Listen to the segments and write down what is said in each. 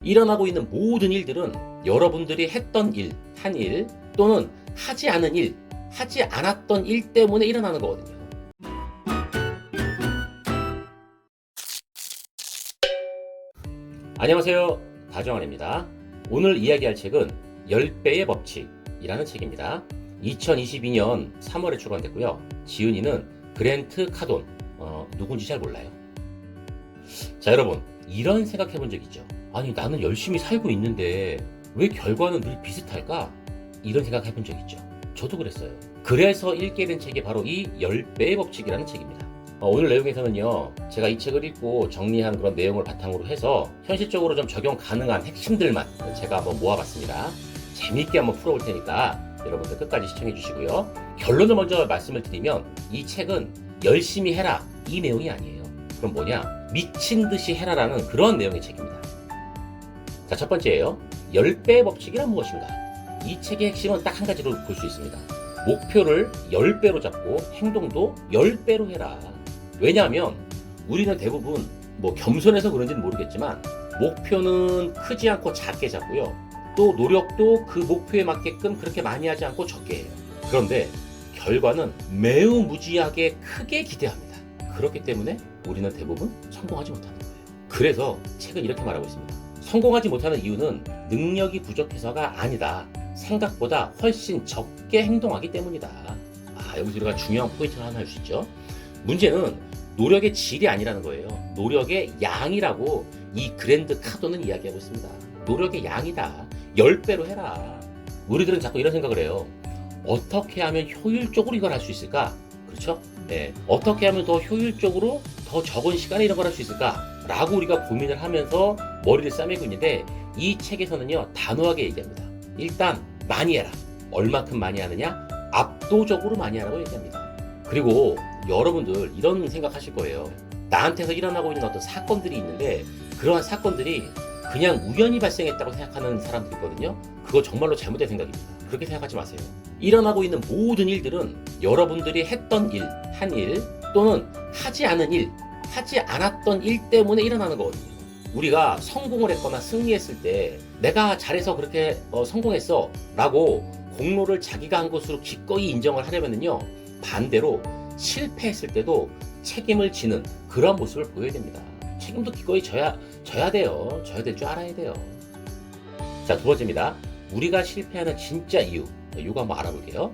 일어나고 있는 모든 일들은 여러분들이 했던 일, 한 일, 또는 하지 않은 일, 하지 않았던 일 때문에 일어나는 거거든요. 안녕하세요. 다정환입니다. 오늘 이야기할 책은 10배의 법칙이라는 책입니다. 2022년 3월에 출간됐고요. 지은이는 그랜트 카돈, 누군지 잘 몰라요. 자, 여러분, 이런 생각 해본 적 있죠? 아니, 나는 열심히 살고 있는데 왜 결과는 늘 비슷할까? 이런 생각 해본 적 있죠? 저도 그랬어요. 그래서 읽게 된 책이 바로 이 10배의 법칙이라는 책입니다. 오늘 내용에서는요, 제가 이 책을 읽고 정리한 그런 내용을 바탕으로 해서 현실적으로 좀 적용 가능한 핵심들만 제가 한번 모아봤습니다. 재미있게 한번 풀어볼 테니까 여러분들 끝까지 시청해 주시고요. 결론을 먼저 말씀을 드리면 이 책은 열심히 해라 이 내용이 아니에요. 그럼 뭐냐? 미친 듯이 해라라는 그런 내용의 책입니다. 자, 첫 번째예요. 10배의 법칙이란 무엇인가? 이 책의 핵심은 딱 한 가지로 볼 수 있습니다. 목표를 10배로 잡고 행동도 10배로 해라. 왜냐하면 우리는 대부분 겸손해서 그런지는 모르겠지만 목표는 크지 않고 작게 잡고요. 또 노력도 그 목표에 맞게끔 그렇게 많이 하지 않고 적게 해요. 그런데 결과는 매우 무지하게 크게 기대합니다. 그렇기 때문에 우리는 대부분 성공하지 못하는 거예요. 그래서 책은 이렇게 말하고 있습니다. 성공하지 못하는 이유는 능력이 부족해서가 아니다. 생각보다 훨씬 적게 행동하기 때문이다. 여기서 우리가 중요한 포인트를 하나 할 수 있죠. 문제는 노력의 질이 아니라는 거예요. 노력의 양이라고 이 그랜트 카돈은 이야기하고 있습니다. 노력의 양이다. 10배로 해라. 우리들은 자꾸 이런 생각을 해요. 어떻게 하면 효율적으로 이걸 할 수 있을까? 그렇죠? 네. 어떻게 하면 더 효율적으로 더 적은 시간에 이런 걸 할 수 있을까? 라고 우리가 고민을 하면서 머리를 싸매고 있는데 이 책에서는요, 단호하게 얘기합니다. 일단 많이 해라. 얼마큼 많이 하느냐? 압도적으로 많이 하라고 얘기합니다. 그리고 여러분들 이런 생각하실 거예요. 나한테서 일어나고 있는 어떤 사건들이 있는데 그러한 사건들이 그냥 우연히 발생했다고 생각하는 사람들이 있거든요. 그거 정말로 잘못된 생각입니다. 그렇게 생각하지 마세요. 일어나고 있는 모든 일들은 여러분들이 했던 일, 한 일, 또는 하지 않은 일, 하지 않았던 일 때문에 일어나는 거거든요. 우리가 성공을 했거나 승리했을 때 내가 잘해서 그렇게 성공했어 라고 공로를 자기가 한 것으로 기꺼이 인정을 하려면요, 반대로 실패했을 때도 책임을 지는 그런 모습을 보여야 됩니다. 책임도 기꺼이 져야 돼요. 져야 될 줄 알아야 돼요. 자, 두 번째입니다. 우리가 실패하는 진짜 이유가 한번 알아볼게요.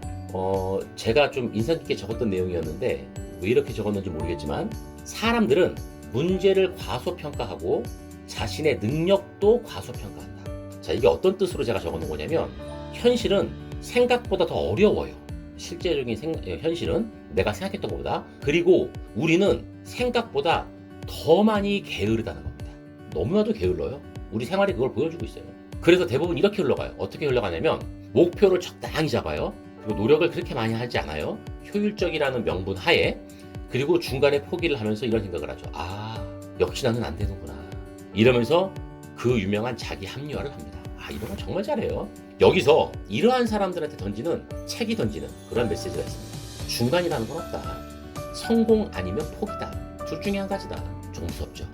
제가 좀 인상 깊게 적었던 내용이었는데 왜 이렇게 적었는지 모르겠지만 사람들은 문제를 과소평가하고 자신의 능력도 과소평가한다. 자, 이게 어떤 뜻으로 제가 적어놓은 거냐면 현실은 생각보다 더 어려워요. 실제적인 현실은 내가 생각했던 것보다. 그리고 우리는 생각보다 더 많이 게으르다는 겁니다. 너무나도 게을러요. 우리 생활이 그걸 보여주고 있어요. 그래서 대부분 이렇게 흘러가요. 어떻게 흘러가냐면 목표를 적당히 잡아요. 그리고 노력을 그렇게 많이 하지 않아요. 효율적이라는 명분 하에. 그리고 중간에 포기를 하면서 이런 생각을 하죠. 역시 나는 안 되는구나. 이러면서 그 유명한 자기 합리화를 합니다. 이런 건 정말 잘해요. 여기서 이러한 사람들한테 책이 던지는 그런 메시지가 있습니다. 중간이라는 건 없다. 성공 아니면 포기다. 둘 중에 한 가지다. 좀 무섭죠.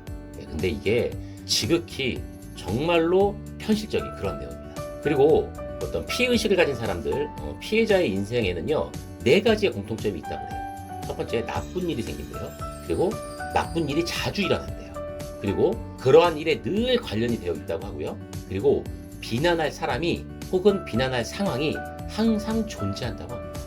근데 이게 지극히 정말로 현실적인 그런 내용입니다. 그리고 어떤 피해의식을 가진 사람들, 피해자의 인생에는요, 4가지의 공통점이 있다고 해요. 첫 번째, 나쁜 일이 생긴대요. 그리고 나쁜 일이 자주 일어난대요. 그리고 그러한 일에 늘 관련이 되어 있다고 하고요. 그리고 비난할 사람이 혹은 비난할 상황이 항상 존재한다고 합니다.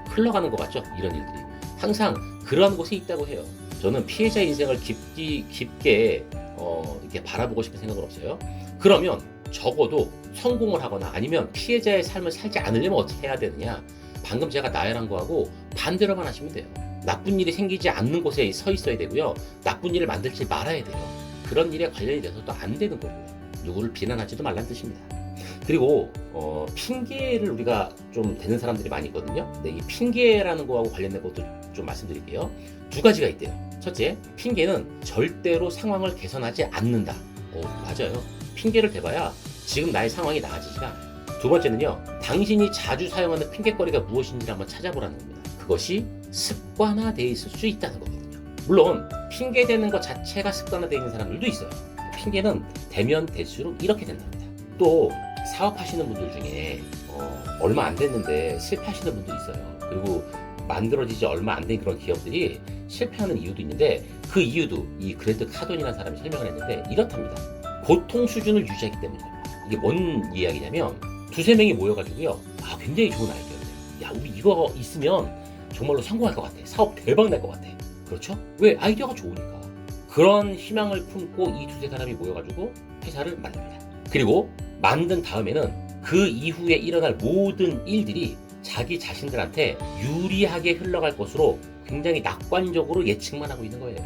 흘러가는 것 같죠? 이런 일들이. 항상 그러한 곳에 있다고 해요. 저는 피해자의 인생을 깊게 이렇게 바라보고 싶은 생각은 없어요. 그러면 적어도 성공을 하거나 아니면 피해자의 삶을 살지 않으려면 어떻게 해야 되느냐? 방금 제가 나열한 거하고 반대로만 하시면 돼요. 나쁜 일이 생기지 않는 곳에 서 있어야 되고요. 나쁜 일을 만들지 말아야 돼요. 그런 일에 관련이 돼서 또 안 되는 거고요. 누구를 비난하지도 말라는 뜻입니다. 그리고 핑계를 우리가 좀 대는 사람들이 많이 있거든요. 이 핑계라는 거하고 관련된 것도 좀 말씀드릴게요. 2가지가 있대요. 첫째, 핑계는 절대로 상황을 개선하지 않는다. 맞아요. 핑계를 대봐야 지금 나의 상황이 나아지지가 않아요. 2번째는요, 당신이 자주 사용하는 핑계거리가 무엇인지 한번 찾아보라는 겁니다. 그것이 습관화되어 있을 수 있다는 거거든요. 물론 핑계대는 것 자체가 습관화되어 있는 사람들도 있어요. 핑계는 되면 될수록 이렇게 된답니다. 또 사업하시는 분들 중에 얼마 안 됐는데 실패하시는 분들이 있어요. 그리고 만들어지지 얼마 안 된 그런 기업들이 실패하는 이유도 있는데 그 이유도 이 그랜트 카돈이라는 사람이 설명을 했는데 이렇답니다. 고통 수준을 유지하기 때문입니다. 이게 뭔 이야기냐면 두세 명이 모여가지고요. 굉장히 좋은 아이디어예요. 야, 우리 이거 있으면 정말로 성공할 것 같아. 사업 대박 날 것 같아. 그렇죠? 왜? 아이디어가 좋으니까. 그런 희망을 품고 이 두세 사람이 모여가지고 회사를 만듭니다. 그리고 만든 다음에는 그 이후에 일어날 모든 일들이 자기 자신들한테 유리하게 흘러갈 것으로 굉장히 낙관적으로 예측만 하고 있는 거예요.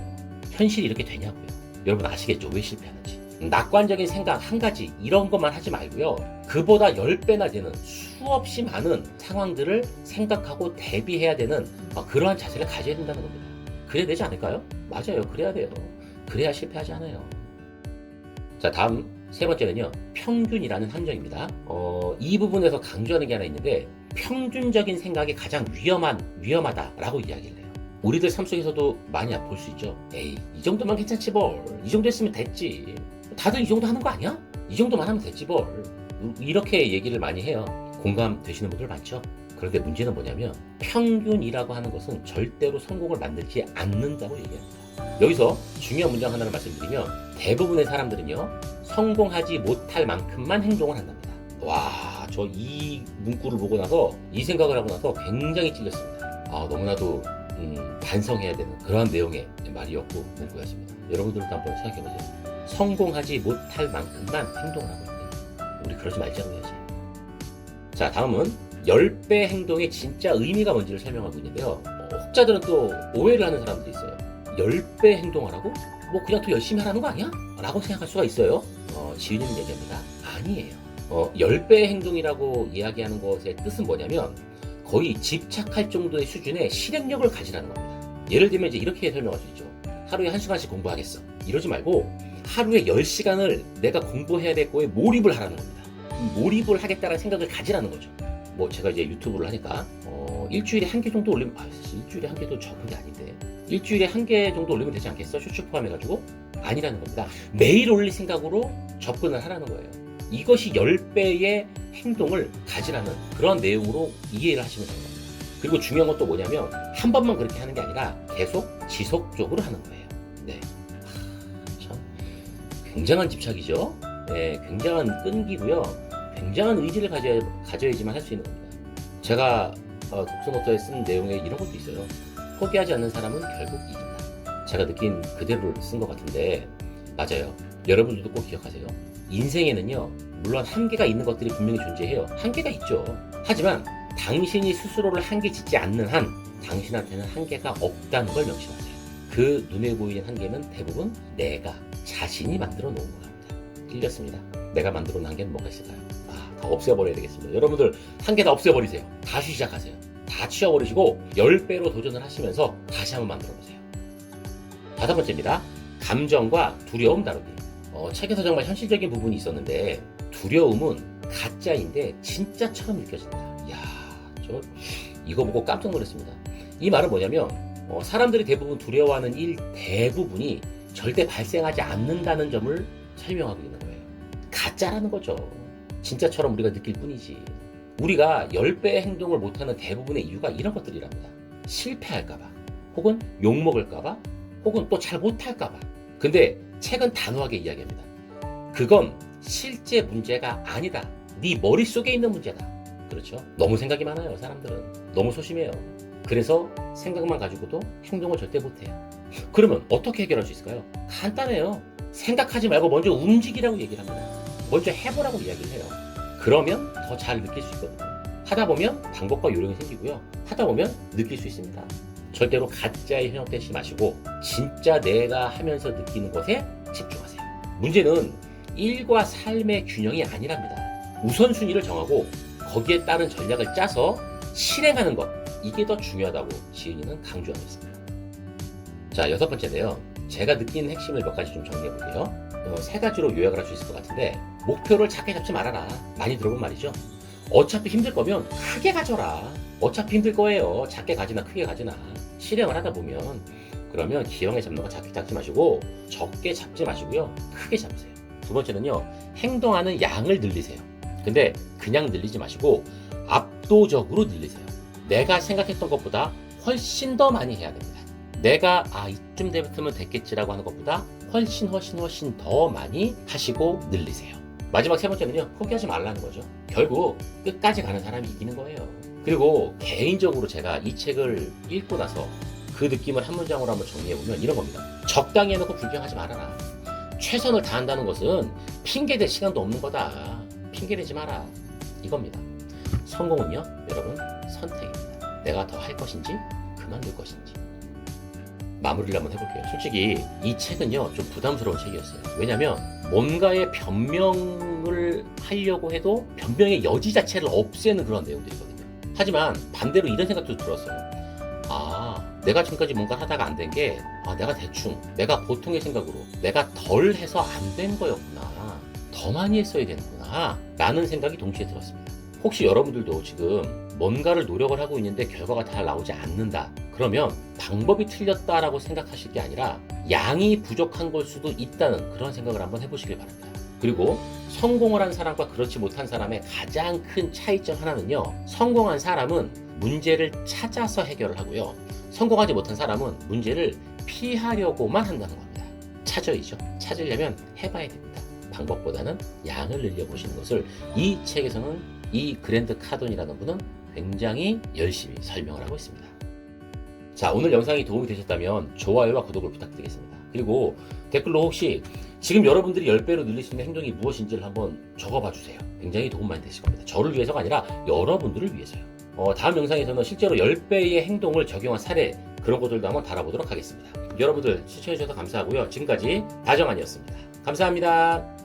현실이 이렇게 되냐고요. 여러분 아시겠죠? 왜 실패하는지. 낙관적인 생각 한 가지 이런 것만 하지 말고요. 그보다 10배나 되는 수없이 많은 상황들을 생각하고 대비해야 되는 그러한 자세를 가져야 된다는 겁니다. 그래야 되지 않을까요? 맞아요. 그래야 돼요. 그래야 실패하지 않아요. 자, 다음 세 번째는요. 평균이라는 함정입니다. 이 부분에서 강조하는 게 하나 있는데 평균적인 생각이 가장 위험하다라고 이야기를 해요. 우리들 삶 속에서도 많이 볼 수 있죠. 에이, 이 정도만 괜찮지 뭘. 이 정도 했으면 됐지. 다들 이 정도 하는 거 아니야? 이 정도만 하면 됐지 뭘. 이렇게 얘기를 많이 해요. 공감되시는 분들 많죠? 그런데 문제는 뭐냐면 평균이라고 하는 것은 절대로 성공을 만들지 않는다고 얘기합니다. 여기서 중요한 문장 하나를 말씀드리면 대부분의 사람들은요. 성공하지 못할 만큼만 행동을 한답니다. 와, 저 이 문구를 보고 나서 이 생각을 하고 나서 굉장히 찔렸습니다. 너무나도 반성해야 되는 그러한 내용의 말이었고 문구였습니다. 여러분들도 한번 생각해보세요. 성공하지 못할 만큼만 행동을 하고 있대요. 우리 그러지 말자고 해야지. 자, 다음은 10배 행동의 진짜 의미가 뭔지를 설명하고 있는데요. 혹자들은 또 오해를 하는 사람들이 있어요. 10배 행동하라고? 뭐 그냥 더 열심히 하라는 거 아니야? 라고 생각할 수가 있어요. 지은이는 얘기합니다. 아니에요. 10배의 행동이라고 이야기하는 것의 뜻은 뭐냐면 거의 집착할 정도의 수준의 실행력을 가지라는 겁니다. 예를 들면 이제 이렇게 설명할 수 있죠. 하루에 1시간씩 공부하겠어. 이러지 말고 하루에 10시간을 내가 공부해야 될 거에 몰입을 하라는 겁니다. 몰입을 하겠다는 생각을 가지라는 거죠. 뭐 제가 이제 유튜브를 하니까 일주일에 1개 정도 올리면 사실 일주일에 1개도 적은 게 아닌데 일주일에 1개 정도 올리면 되지 않겠어? 쇼츠 포함해가지고 아니라는 겁니다. 매일 올릴 생각으로 접근을 하라는 거예요. 이것이 10배의 행동을 가지라는 그런 내용으로 이해를 하시면 되는 겁니다. 그리고 중요한 것도 뭐냐면 한 번만 그렇게 하는 게 아니라 계속 지속적으로 하는 거예요. 네, 참 굉장한 집착이죠. 네, 굉장한 끈기고요. 굉장한 의지를 가져야지만 할 수 있는 겁니다. 제가 독서노트에 쓴 내용에 이런 것도 있어요. 포기하지 않는 사람은 결국 이긴다. 제가 느낀 그대로 쓴 것 같은데 맞아요. 여러분들도 꼭 기억하세요. 인생에는요, 물론 한계가 있는 것들이 분명히 존재해요. 한계가 있죠. 하지만 당신이 스스로를 한계 짓지 않는 한 당신한테는 한계가 없다는 걸 명심하세요. 그 눈에 보이는 한계는 대부분 내가 자신이 만들어 놓은 겁니다. 틀렸습니다. 내가 만들어 놓은 한계는 뭐가 있을까요? 다 없애버려야 되겠습니다. 여러분들 한계 다 없애버리세요. 다시 시작하세요. 다 치워버리시고 10배로 도전을 하시면서 다시 한번 만들어보세요. 다섯 번째입니다. 감정과 두려움 다루기. 책에서 정말 현실적인 부분이 있었는데 두려움은 가짜인데 진짜처럼 느껴진다. 이야, 저 이거 보고 깜짝 놀랐습니다. 이 말은 뭐냐면 사람들이 대부분 두려워하는 일 대부분이 절대 발생하지 않는다는 점을 설명하고 있는 거예요. 가짜라는 거죠. 진짜처럼 우리가 느낄 뿐이지. 우리가 10배의 행동을 못하는 대부분의 이유가 이런 것들이랍니다. 실패할까봐, 혹은 욕먹을까봐, 혹은 또 잘 못할까봐. 근데 책은 단호하게 이야기합니다. 그건 실제 문제가 아니다. 네 머릿속에 있는 문제다. 그렇죠? 너무 생각이 많아요. 사람들은 너무 소심해요. 그래서 생각만 가지고도 행동을 절대 못해요. 그러면 어떻게 해결할 수 있을까요? 간단해요. 생각하지 말고 먼저 움직이라고 얘기를 합니다. 먼저 해보라고 이야기를 해요. 그러면 더 잘 느낄 수 있거든요. 하다 보면 방법과 요령이 생기고요. 하다 보면 느낄 수 있습니다. 절대로 가짜에 현혹되지 마시고 진짜 내가 하면서 느끼는 것에 집중하세요. 문제는 일과 삶의 균형이 아니랍니다. 우선순위를 정하고 거기에 따른 전략을 짜서 실행하는 것, 이게 더 중요하다고 지은이는 강조하고 있습니다. 자, 여섯 번째인데요. 제가 느낀 핵심을 몇 가지 좀 정리해 볼게요. 세 가지로 요약을 할 수 있을 것 같은데, 목표를 작게 잡지 말아라. 많이 들어본 말이죠. 어차피 힘들 거면 크게 가져라. 어차피 힘들 거예요. 작게 가지나 크게 가지나. 실행을 하다 보면 그러면 기왕에 잡는 거 작게 잡지 마시고 적게 잡지 마시고요. 크게 잡으세요. 두 번째는요. 행동하는 양을 늘리세요. 근데 그냥 늘리지 마시고 압도적으로 늘리세요. 내가 생각했던 것보다 훨씬 더 많이 해야 됩니다. 내가 이쯤 되면 됐겠지라고 하는 것보다 훨씬 더 많이 하시고 늘리세요. 마지막 세 번째는요. 포기하지 말라는 거죠. 결국 끝까지 가는 사람이 이기는 거예요. 그리고 개인적으로 제가 이 책을 읽고 나서 그 느낌을 한 문장으로 한번 정리해보면 이런 겁니다. 적당히 해놓고 불평하지 말아라. 최선을 다한다는 것은 핑계댈 시간도 없는 거다. 핑계대지 마라. 이겁니다. 성공은요, 여러분, 선택입니다. 내가 더 할 것인지 그만둘 것인지. 마무리를 한번 해볼게요. 솔직히 이 책은요, 좀 부담스러운 책이었어요. 왜냐면 뭔가의 변명을 하려고 해도 변명의 여지 자체를 없애는 그런 내용들이거든요. 하지만 반대로 이런 생각도 들었어요. 내가 지금까지 뭔가 하다가 안 된 게 내가 대충, 내가 보통의 생각으로 내가 덜 해서 안 된 거였구나. 더 많이 했어야 되는구나 라는 생각이 동시에 들었습니다. 혹시 여러분들도 지금 뭔가를 노력을 하고 있는데 결과가 잘 나오지 않는다. 그러면 방법이 틀렸다라고 생각하실 게 아니라 양이 부족한 걸 수도 있다는 그런 생각을 한번 해보시길 바랍니다. 그리고 성공을 한 사람과 그렇지 못한 사람의 가장 큰 차이점 하나는요. 성공한 사람은 문제를 찾아서 해결을 하고요. 성공하지 못한 사람은 문제를 피하려고만 한다는 겁니다. 찾아야죠. 찾으려면 해봐야 됩니다. 방법보다는 양을 늘려보시는 것을 이 책에서는 이 그랜트 카돈이라는 분은 굉장히 열심히 설명을 하고 있습니다. 자, 오늘 영상이 도움이 되셨다면 좋아요와 구독을 부탁드리겠습니다. 그리고 댓글로 혹시 지금 여러분들이 10배로 늘릴 수 있는 행동이 무엇인지를 한번 적어봐 주세요. 굉장히 도움 많이 되실 겁니다. 저를 위해서가 아니라 여러분들을 위해서요. 다음 영상에서는 실제로 10배의 행동을 적용한 사례 그런 것들도 한번 다뤄보도록 하겠습니다. 여러분들 시청해주셔서 감사하고요. 지금까지 다정한이었습니다. 감사합니다.